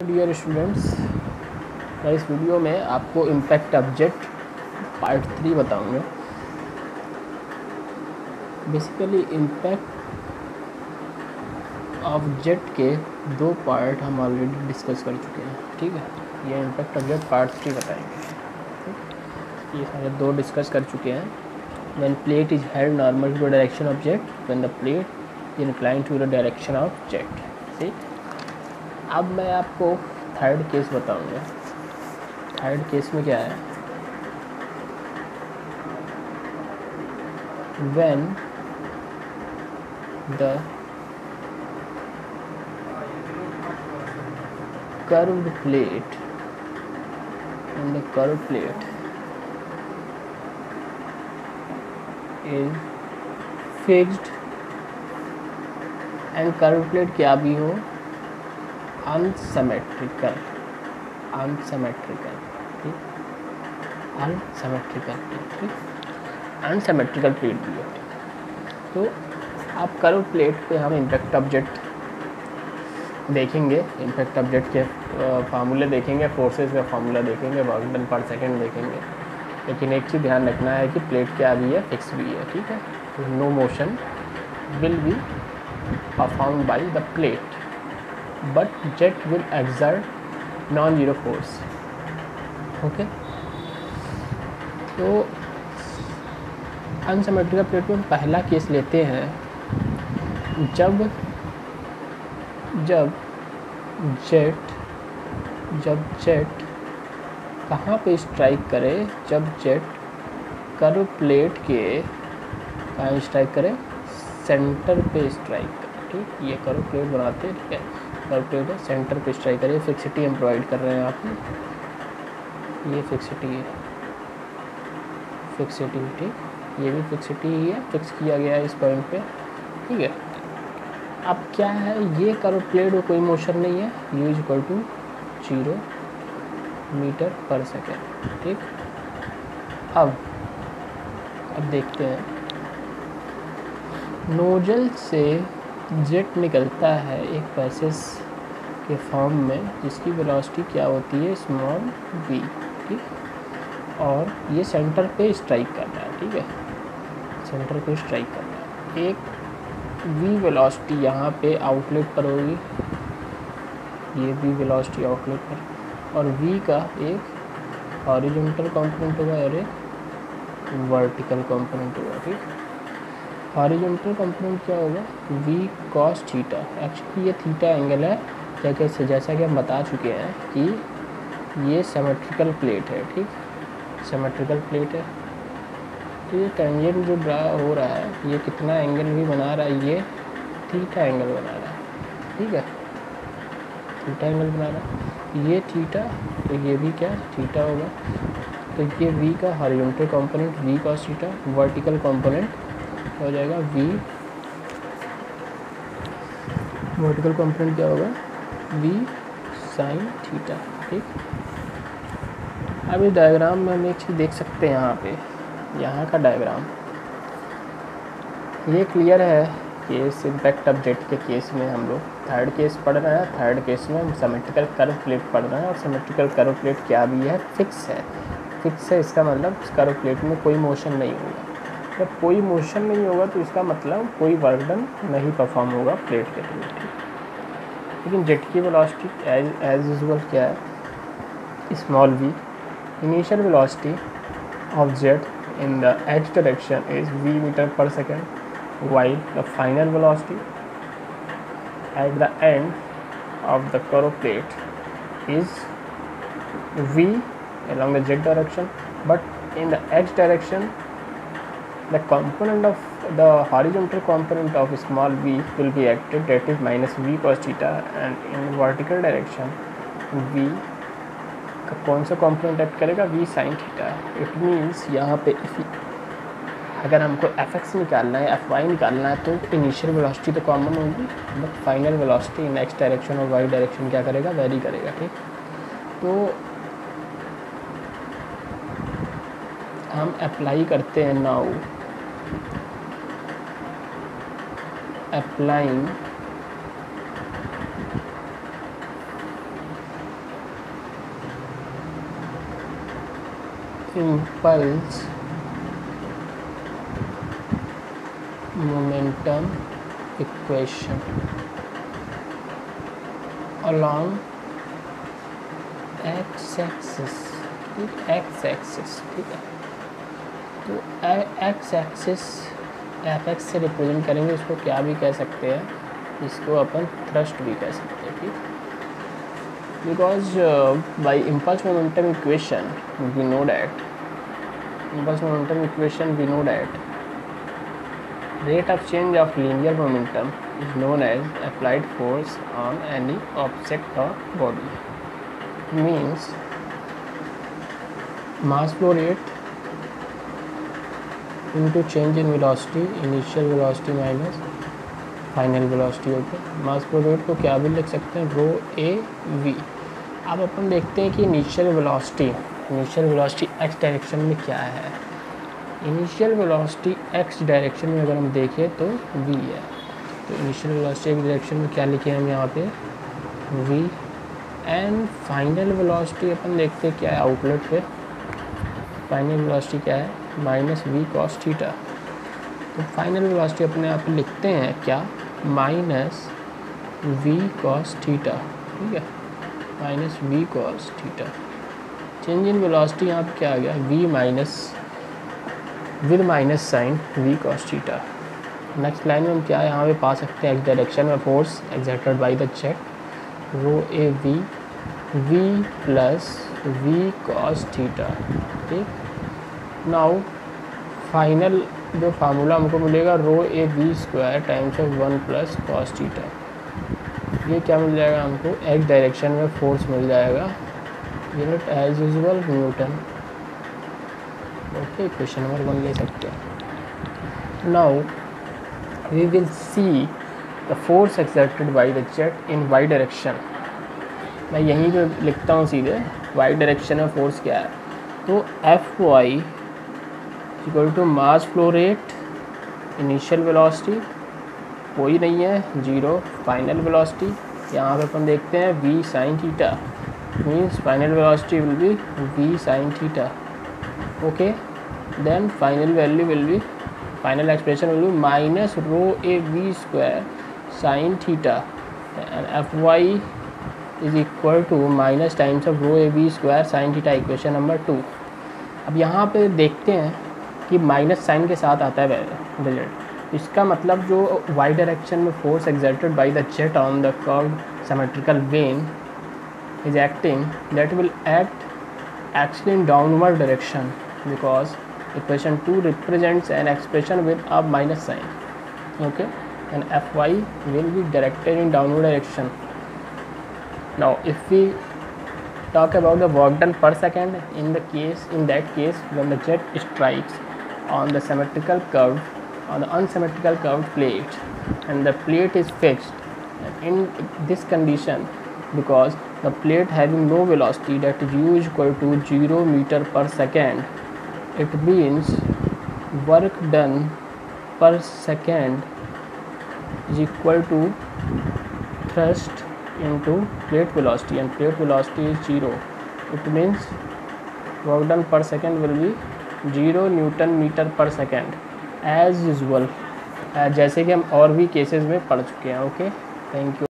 Dear students, मैं इस video में आपको इम्पैक्ट ऑब्जेक्ट पार्ट 3 बताऊंगा। बेसिकली इम्पैक्ट ऑब्जेक्ट के दो पार्ट हम ऑलरेडी डिस्कस कर चुके हैं। ठीक है, ये इम्पैक्ट ऑब्जेक्ट पार्ट 3 बताएंगे। ये सारे दो डिस्कस कर चुके हैं। When plate is held normal to the direction object, when the plate is inclined to the direction of jet. ठीक, अब मैं आपको थर्ड केस बताऊंगा। थर्ड केस में क्या है, when the curved plate and the curved plate is fixed and curved plate क्या भी हो, unsymmetrical, ठीक, unsymmetrical प्लेट भी हो। तो आप कर्व प्लेट पे हम इम्पैक्ट ऑब्जेक्ट देखेंगे, इम्पैक्ट ऑब्जेक्ट के फार्मूले देखेंगे, फोर्सेस का फार्मूला देखेंगे, वर्क डन पर सेकेंड देखेंगे। लेकिन एक चीज़ ध्यान रखना है कि प्लेट क्या भी है, फिक्स भी है। ठीक है, तो no motion will be performed by the plate but jet will exert non zero force. Okay, तो अनसिमेट्रिकल प्लेट में पहला केस लेते हैं, जब जेट कहाँ पे स्ट्राइक करे, जब जेट कर्व प्लेट के कहाँ स्ट्राइक करे, सेंटर पे स्ट्राइक करे। ठीक, ये कर्व प्लेट बनाते हैं। ठीक है, कर्व प्लेट है, सेंटर पे स्ट्राइक करे। फिक्सिटी हम प्रोवाइड कर रहे हैं आपको, ये फिक्सिटी है, फिक्सिटी। ठीक, ये भी फिक्सिटी ही है, फिक्स किया गया है इस पॉइंट पे। ठीक है, अब क्या है, ये कर्व प्लेट में कोई मोशन नहीं है, u is equal to 0 metre per second. ठीक, अब देखते हैं, नोजल से जेट निकलता है एक पैसेज के फॉर्म में, जिसकी वेलोसिटी क्या होती है, स्मॉल v। ठीक, और ये सेंटर पे स्ट्राइक कर रहा है। ठीक है, सेंटर पे स्ट्राइक कर रहा है। एक v वेलोसिटी यहाँ पे आउटलेट पर होगी, ये v वेलोसिटी आउटलेट पर, और v का एक हॉरिजॉन्टल कंपोनेंट होगा और एक वर्टिकल कंपोनेंट होगा। ठीक, हॉरिजॉन्टल कंपोनेंट क्या होगा, v cos थीटा। एक्चुअली ये थीटा एंगल है, जैसा कि हम बता चुके हैं कि ये सिमेट्रिकल प्लेट है। ठीक, सिमेट्रिकल प्लेट है, तो ये टेंजेंट जो ड्रा हो रहा है, ये कितना एंगल भी बना रहा है, ये थीटा एंगल बना रहा है। ठीक है, थीटा एंगल बना रहा है, ये थीटा, तो ये भी क्या थीटा होगा। तो ये v का horizontal component v cos theta, vertical component हो जाएगा v, वर्टिकल कंपोनेंट क्या होगा, v sin थीटा। ठीक, अब इस डायग्राम में हम एक चीज़ देख सकते हैं, यहाँ पे यहाँ का डायग्राम ये क्लियर है कि इस इम्पैक्ट ऑब्जेक्ट के केस में हम लोग थर्ड केस पढ़ रहे हैं। थर्ड केस में हम सिमेट्रिकल कर्व प्लेट पढ़ रहे हैं, और सिमेट्रिकल कर्व प्लेट क्या भी है, फिक्स है। फिक्स है, इसका मतलब कर्व प्लेट में कोई मोशन नहीं होगा। जब कोई मोशन नहीं होगा तो इसका मतलब कोई वर्क डन नहीं परफॉर्म होगा प्लेट के थ्रू। लेकिन जेट की वेलोसिटी एज यूजुअल क्या है, small v। Initial velocity of jet in the x direction is v meter per second, while the final velocity at the end of the curve plate is v along the z direction, but in the x direction the component of the horizontal component of small v will be active, that is minus v cos theta, and in vertical direction v का कौन सा component act करेगा, v sin theta. It means यहाँ पे अगर हमको fx निकालना है, fy निकालना है, तो इनिशियल वेलोसिटी तो कॉमन होगी, but final velocity in x direction और y डायरेक्शन क्या करेगा, वेरी करेगा। ठीक, तो हम अप्लाई करते हैं now, applying impulse momentum equation along x axis, x axis, ठीक है। तो x एक्सिस एफ एक्स से रिप्रेजेंट करेंगे, इसको क्या भी कह सकते हैं, इसको अपन थ्रस्ट भी कह सकते हैं, ठीक। Because by impulse momentum equation we know that rate of change of linear momentum is known as applied force on any object or body. Means mass flow rate into change in velocity, initial velocity minus final velocity होता है। mass flow rate को क्या भी लिख सकते हैं, रो A we. अब अपन देखते हैं कि इनिशियल वेलोसिटी एक्स डायरेक्शन में क्या है। इनिशियल वेलोसिटी एक्स डायरेक्शन में अगर हम देखें तो v है। तो इनिशियल वेलोसिटी एक्स डायरेक्शन में क्या लिखे हम यहाँ पे, v। एंड फाइनल वेलोसिटी अपन देखते हैं क्या है आउटलेट पे, फाइनल वेलोसिटी क्या है, माइनस वी कॉस थीटा। तो फाइनल वेलोसिटी अपने यहाँ पे लिखते हैं क्या, माइनस वी कॉस थीटा, ठीक है, minus v cos theta. Change in velocity यहाँ पे क्या आ गया, v minus with minus sine v cos theta. Next line में हम क्या यहाँ पे पा सकते हैं, एक्स डायरेक्शन में force exerted by the jet, rho A v, v plus v cos theta, ठीक। नाउ फाइनल जो फार्मूला हमको मिलेगा, rho A we square times of 1 plus cos theta. ये क्या मिल जाएगा हमको, एक्स डायरेक्शन में फोर्स मिल जाएगा, unit as usual newton. Okay, question number 1 ले सकते हैं। Now we will see the force exerted by the jet in y direction. मैं यहीं पे लिखता हूँ सीधे, वाई डायरेक्शन में फोर्स क्या है, तो F y equal to mass flow rate, initial velocity कोई नहीं है, 0, फाइनल वेलोसिटी यहाँ पे अपन देखते हैं v sine theta, means final velocity will be v sine theta. Okay, then final value will be, final expression will be minus rho A we square sine theta and F y is equal to minus times of rho A we square sine theta, equation number 2। अब यहाँ पे देखते हैं कि minus sign के साथ आता है रिजल्ट, इसका मतलब जो वाई डायरेक्शन में force exerted by the jet on the curved symmetrical when is acting, that will act actually in downward direction, because equation 2 represents an expression with a minus sign, okay, and Fy will be directed in downward direction. Now if we talk about the work done per second, in that case when the jet strikes on the symmetrical curve, on the unsymmetrical curved plate, and the plate is fixed, in this condition, because the plate having no velocity, that is u is equal to 0 meter per second, it means work done per second is equal to thrust into plate velocity, and plate velocity is 0. It means work done per second will be 0 Newton meter per second as usual, जैसे कि हम और भी cases में पढ़ चुके हैं। Okay, thank you.